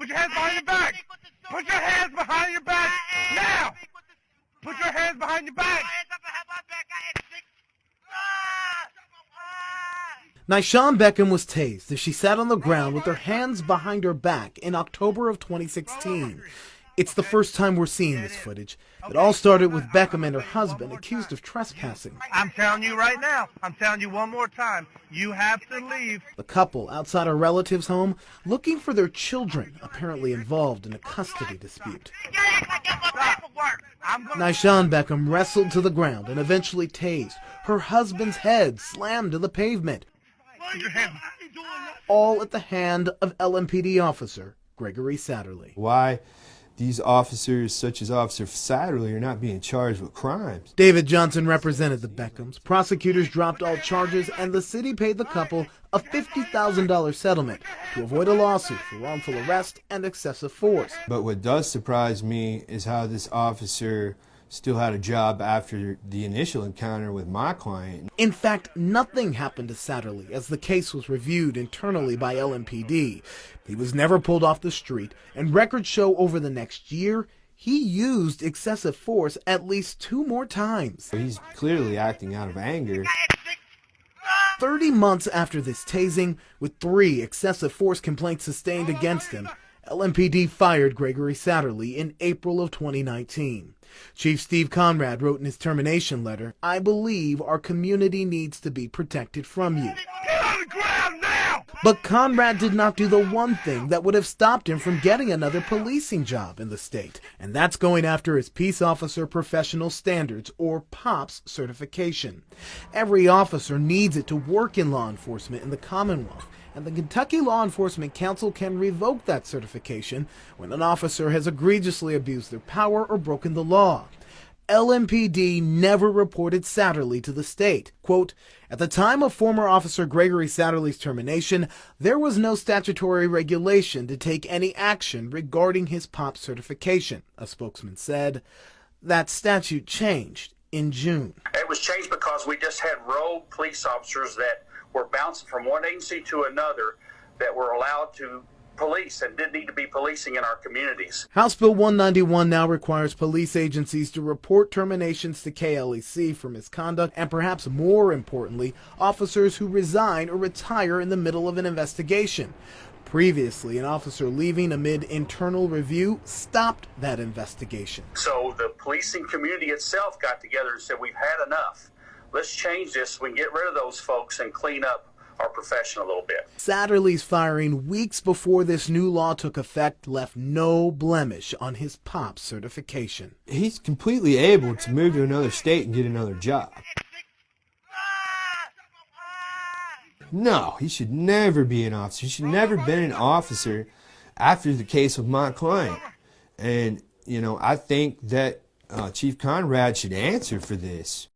Put your hands behind your back. Put your hands behind your back now. Put your hands behind your back. Nyshawn Beckham was tased as she sat on the ground with her hands behind her back in October of 2016. It's the first time we're seeing this footage. It all started with Beckham and her husband accused of trespassing. I'm telling you right now. I'm telling you one more time. You have to leave. The couple outside a relative's home looking for their children, apparently involved in a custody dispute. Nyshawn Beckham wrestled to the ground and eventually tased. Her husband's head slammed to the pavement. All at the hand of LMPD officer Gregory Satterley. Why these officers, such as Officer Satterley, are not being charged with crimes? David Johnson represented the Beckhams. Prosecutors dropped all charges and the city paid the couple a $50,000 settlement to avoid a lawsuit for wrongful arrest and excessive force. But what does surprise me is how this officer still had a job after the initial encounter with my client. In fact, nothing happened to Satterley as the case was reviewed internally by LMPD. He was never pulled off the street, and records show over the next year, he used excessive force at least 2 more times. He's clearly acting out of anger. 30 months after this tasing, with 3 excessive force complaints sustained against him, LMPD fired Gregory Satterley in April of 2019. Chief Steve Conrad wrote in his termination letter, "I believe our community needs to be protected from you." Get on the ground now! But Conrad did not do the one thing that would have stopped him from getting another policing job in the state, and that's going after his Peace Officer Professional Standards, or POPS, certification. Every officer needs it to work in law enforcement in the Commonwealth, and the Kentucky Law Enforcement Council can revoke that certification when an officer has egregiously abused their power or broken the law. LMPD never reported Satterley to the state. Quote, "At the time of former Officer Gregory Satterley's termination, there was no statutory regulation to take any action regarding his POP certification," a spokesman said. That statute changed in June. It was changed because we just had rogue police officers that were bouncing from one agency to another that were allowed to police and didn't need to be policing in our communities. House Bill 191 now requires police agencies to report terminations to KLEC for misconduct and, perhaps more importantly, officers who resign or retire in the middle of an investigation. Previously, an officer leaving amid internal review stopped that investigation. So the policing community itself got together and said, we've had enough. Let's change this so we can get rid of those folks and clean up our profession a little bit. Satterley's firing weeks before this new law took effect left no blemish on his POP certification. He's completely able to move to another state and get another job. No, he should never be an officer. He should never have been an officer after the case with my client. And, I think that Chief Conrad should answer for this.